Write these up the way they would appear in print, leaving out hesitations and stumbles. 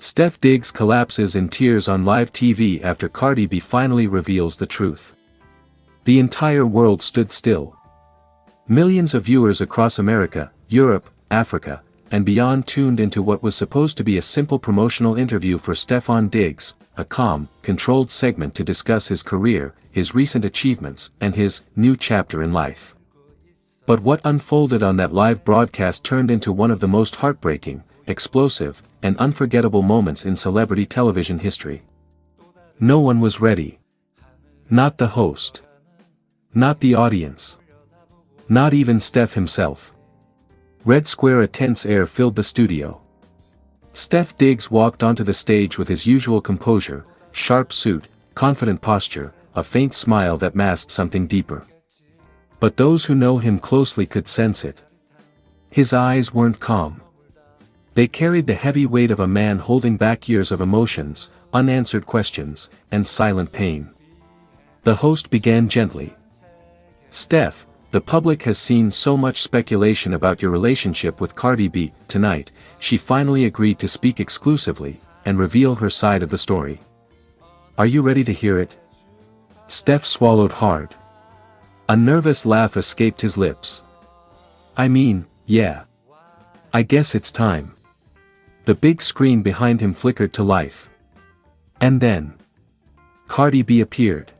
Stef Diggs collapses in tears on live TV after Cardi B finally reveals the truth. The entire world stood still. Millions of viewers across America, Europe, Africa, and beyond tuned into what was supposed to be a simple promotional interview for Stefon Diggs, a calm, controlled segment to discuss his career, his recent achievements, and his new chapter in life. But what unfolded on that live broadcast turned into one of the most heartbreaking, explosive, and unforgettable moments in celebrity television history. No one was ready. Not the host. Not the audience. Not even Stef himself. Red Square, a tense air filled the studio. Stef Diggs walked onto the stage with his usual composure, sharp suit, confident posture, a faint smile that masked something deeper. But those who know him closely could sense it. His eyes weren't calm. They carried the heavy weight of a man holding back years of emotions, unanswered questions, and silent pain. The host began gently. "Stef, the public has seen so much speculation about your relationship with Cardi B. Tonight, she finally agreed to speak exclusively, and reveal her side of the story. Are you ready to hear it?" Stef swallowed hard. A nervous laugh escaped his lips. "I mean, yeah. I guess it's time." The big screen behind him flickered to life. And then Cardi B appeared.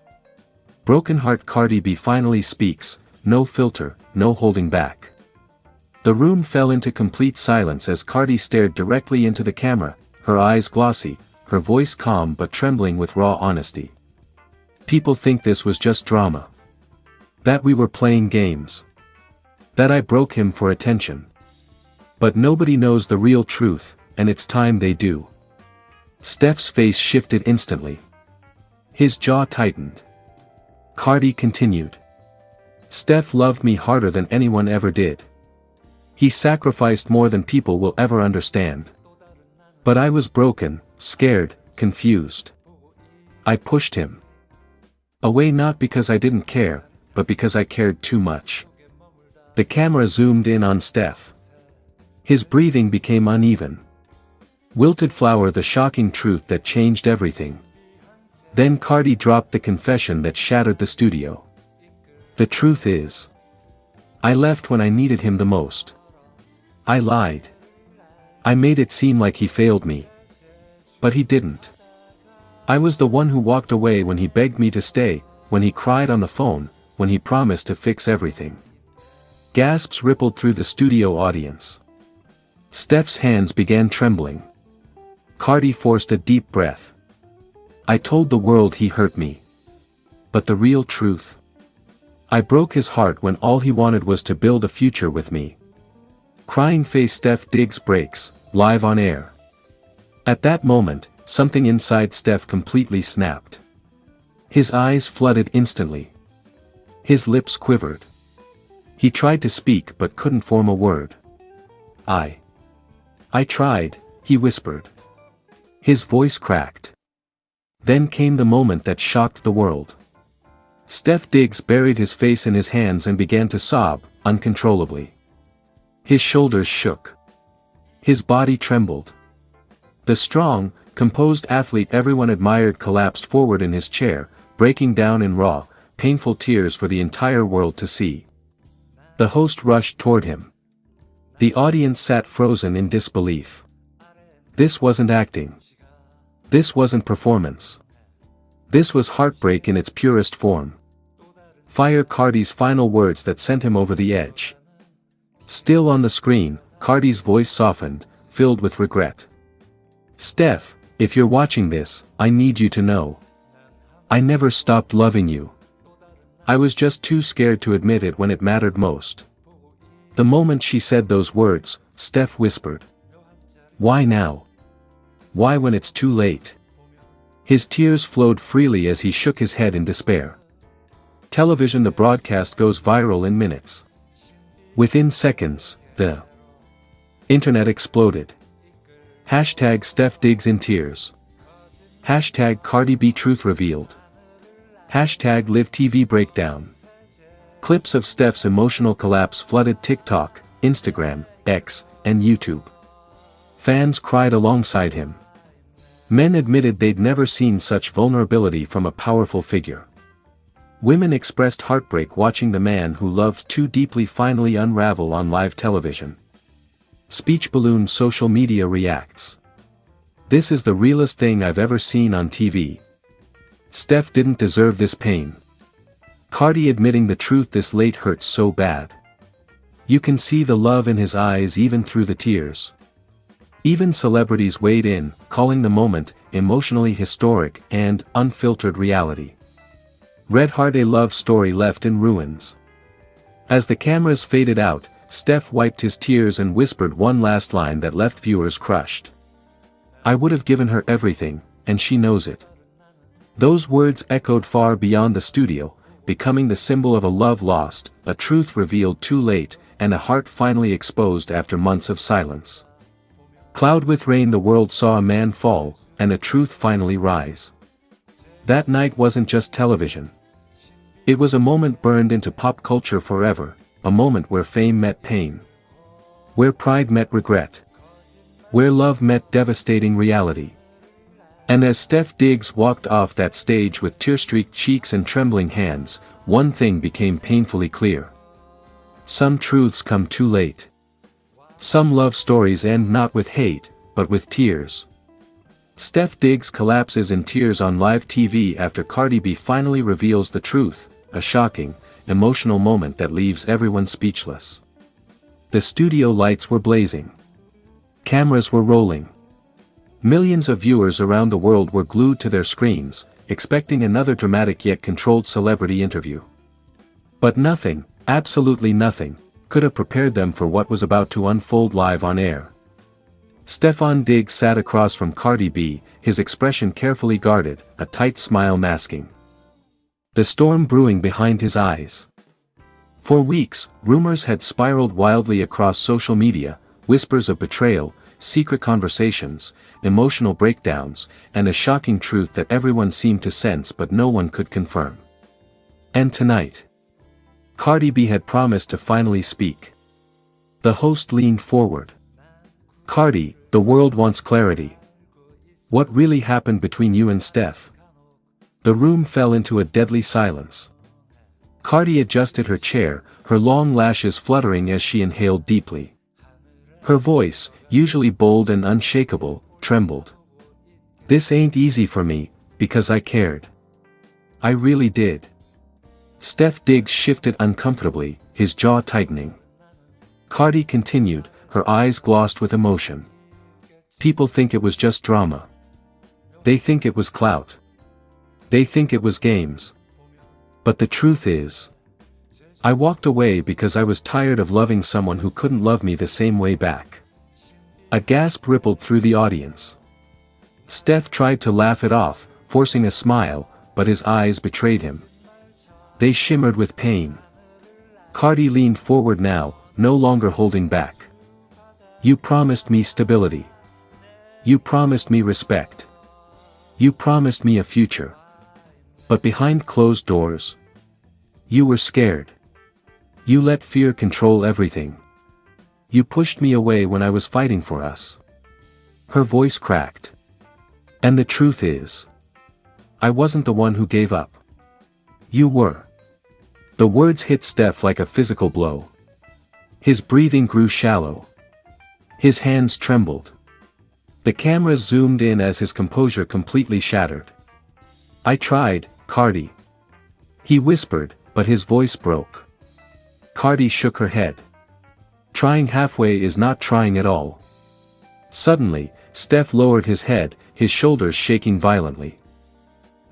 Broken heart Cardi B finally speaks, no filter, no holding back. The room fell into complete silence as Cardi stared directly into the camera, her eyes glossy, her voice calm but trembling with raw honesty. "People think this was just drama. That we were playing games. That I broke him for attention. But nobody knows the real truth, and it's time they do." Stef's face shifted instantly. His jaw tightened. Cardi continued. "Stef loved me harder than anyone ever did. He sacrificed more than people will ever understand. But I was broken, scared, confused. I pushed him away not because I didn't care, but because I cared too much." The camera zoomed in on Stef. His breathing became uneven. Wilted flower, the shocking truth that changed everything. Then Cardi dropped the confession that shattered the studio. "The truth is, I left when I needed him the most. I lied. I made it seem like he failed me. But he didn't. I was the one who walked away when he begged me to stay, when he cried on the phone, when he promised to fix everything." Gasps rippled through the studio audience. Stef's hands began trembling. Cardi forced a deep breath. "I told the world he hurt me. But the real truth? I broke his heart when all he wanted was to build a future with me." Crying face Stef Diggs breaks, live on air. At that moment, something inside Stef completely snapped. His eyes flooded instantly. His lips quivered. He tried to speak but couldn't form a word. I tried," he whispered. His voice cracked. Then came the moment that shocked the world. Stef Diggs buried his face in his hands and began to sob, uncontrollably. His shoulders shook. His body trembled. The strong, composed athlete everyone admired collapsed forward in his chair, breaking down in raw, painful tears for the entire world to see. The host rushed toward him. The audience sat frozen in disbelief. This wasn't acting. This wasn't performance. This was heartbreak in its purest form. Fire Cardi's final words that sent him over the edge. Still on the screen, Cardi's voice softened, filled with regret. "Stef, if you're watching this, I need you to know. I never stopped loving you. I was just too scared to admit it when it mattered most." The moment she said those words, Stef whispered. "Why now? Why when it's too late?" His tears flowed freely as he shook his head in despair. Television. The broadcast goes viral in minutes. Within seconds, the internet exploded. Hashtag Stef Diggs in tears. Hashtag Cardi B truth revealed. Hashtag Live TV breakdown. Clips of Stef's emotional collapse flooded TikTok, Instagram, X, and YouTube. Fans cried alongside him. Men admitted they'd never seen such vulnerability from a powerful figure. Women expressed heartbreak watching the man who loved too deeply finally unravel on live television. Speech balloon social media reacts. This is the realest thing I've ever seen on TV. Stef didn't deserve this pain. Cardi admitting the truth this late hurts so bad. You can see the love in his eyes even through the tears. Even celebrities weighed in, calling the moment emotionally historic and unfiltered reality. Red Heart, a love story left in ruins. As the cameras faded out, Stef wiped his tears and whispered one last line that left viewers crushed. "I would have given her everything, and she knows it." Those words echoed far beyond the studio, becoming the symbol of a love lost, a truth revealed too late, and a heart finally exposed after months of silence. Cloud with rain, the world saw a man fall, and a truth finally rise. That night wasn't just television. It was a moment burned into pop culture forever, a moment where fame met pain. Where pride met regret. Where love met devastating reality. And as Stef Diggs walked off that stage with tear-streaked cheeks and trembling hands, one thing became painfully clear. Some truths come too late. Some love stories end not with hate, but with tears. Stef Diggs collapses in tears on live TV after Cardi B finally reveals the truth, a shocking, emotional moment that leaves everyone speechless. The studio lights were blazing. Cameras were rolling. Millions of viewers around the world were glued to their screens, expecting another dramatic yet controlled celebrity interview. But nothing, absolutely nothing, could have prepared them for what was about to unfold live on air. Stefon Diggs sat across from Cardi B, his expression carefully guarded, a tight smile masking the storm brewing behind his eyes. For weeks, rumors had spiraled wildly across social media, whispers of betrayal, secret conversations, emotional breakdowns, and a shocking truth that everyone seemed to sense but no one could confirm. And tonight, Cardi B had promised to finally speak. The host leaned forward. "Cardi, the world wants clarity. What really happened between you and Stef?" The room fell into a deadly silence. Cardi adjusted her chair, her long lashes fluttering as she inhaled deeply. Her voice, usually bold and unshakable, trembled. "This ain't easy for me, because I cared. I really did." Stef Diggs shifted uncomfortably, his jaw tightening. Cardi continued, her eyes glossed with emotion. "People think it was just drama. They think it was clout. They think it was games. But the truth is, I walked away because I was tired of loving someone who couldn't love me the same way back." A gasp rippled through the audience. Stef tried to laugh it off, forcing a smile, but his eyes betrayed him. They shimmered with pain. Cardi leaned forward now, no longer holding back. "You promised me stability. You promised me respect. You promised me a future. But behind closed doors, you were scared. You let fear control everything. You pushed me away when I was fighting for us." Her voice cracked. "And the truth is, I wasn't the one who gave up. You were." The words hit Stef like a physical blow. His breathing grew shallow. His hands trembled. The cameras zoomed in as his composure completely shattered. "I tried, Cardi." He whispered, but his voice broke. Cardi shook her head. "Trying halfway is not trying at all." Suddenly, Stef lowered his head, his shoulders shaking violently.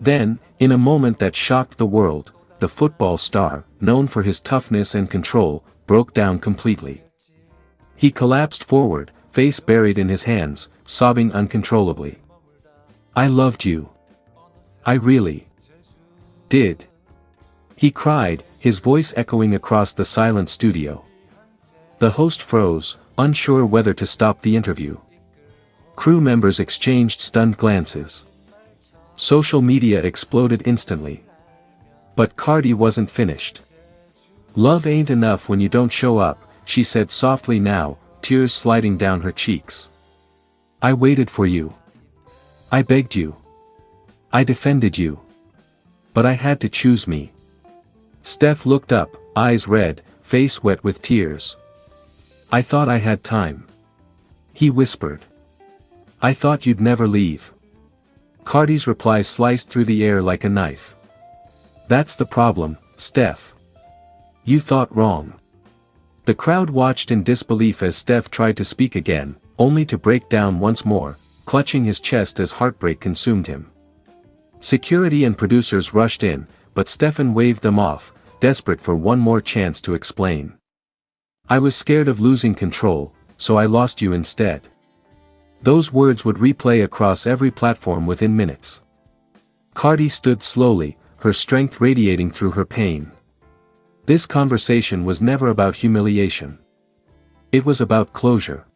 Then, in a moment that shocked the world, the football star, known for his toughness and control, broke down completely. He collapsed forward, face buried in his hands, sobbing uncontrollably. "I loved you. I really did." He cried, his voice echoing across the silent studio. The host froze, unsure whether to stop the interview. Crew members exchanged stunned glances. Social media exploded instantly. But Cardi wasn't finished. "Love ain't enough when you don't show up," she said softly now, tears sliding down her cheeks. "I waited for you. I begged you. I defended you. But I had to choose me. Stef looked up, eyes red, face wet with tears. I thought I had time. He whispered. I thought you'd never leave. Cardi's reply sliced through the air like a knife. That's the problem, Stef. You thought wrong. The crowd watched in disbelief as Stef tried to speak again, only to break down once more, clutching his chest as heartbreak consumed him. Security and producers rushed in, but Stefan waved them off, desperate for one more chance to explain. I was scared of losing control, so I lost you instead. Those words would replay across every platform within minutes. Cardi stood slowly, her strength radiating through her pain. This conversation was never about humiliation. It was about closure.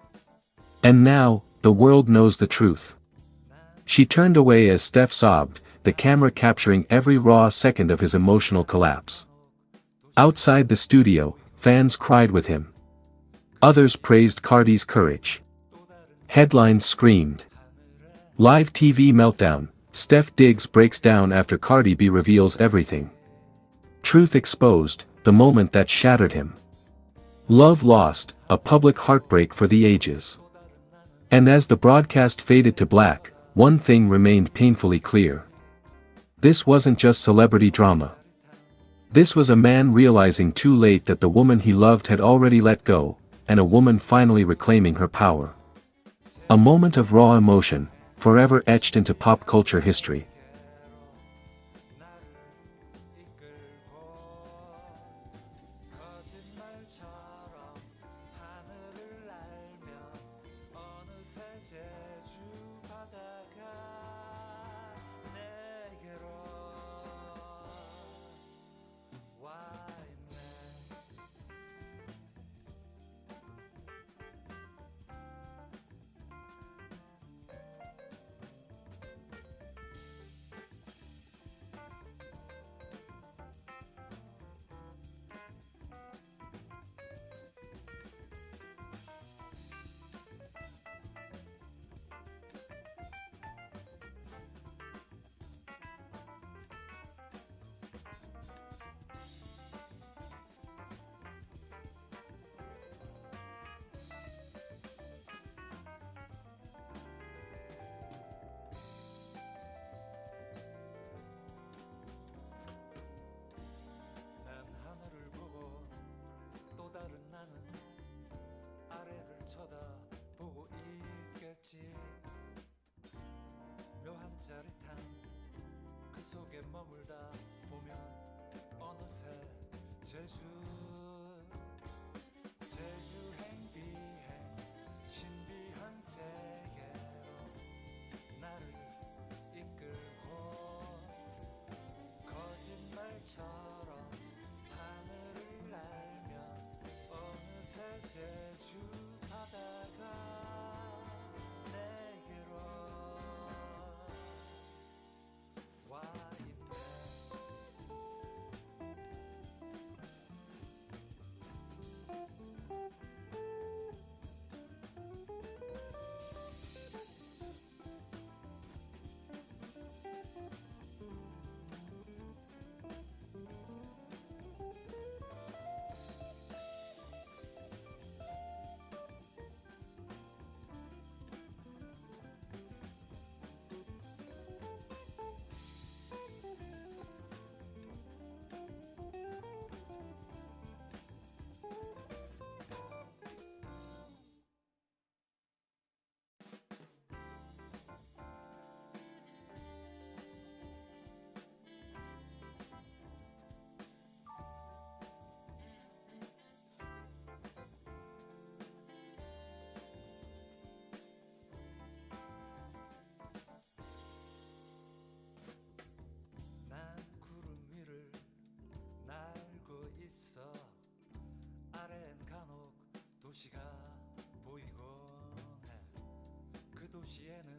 And now, the world knows the truth. She turned away as Stef sobbed, the camera capturing every raw second of his emotional collapse. Outside the studio, fans cried with him. Others praised Cardi's courage. Headlines screamed. Live TV meltdown, Stef Diggs breaks down after Cardi B reveals everything. Truth exposed, the moment that shattered him. Love lost, a public heartbreak for the ages. And as the broadcast faded to black, one thing remained painfully clear. This wasn't just celebrity drama. This was a man realizing too late that the woman he loved had already let go, and a woman finally reclaiming her power. A moment of raw emotion, forever etched into pop culture history. 묘한 짜릿함 그 속에 머물다 보면 어느새 제주 행비행 신비한 세계로 나를 이끌고 거짓말처럼 하늘을 날며 어느새 제주 바다가 도시가 보이곤 해. 그 도시에는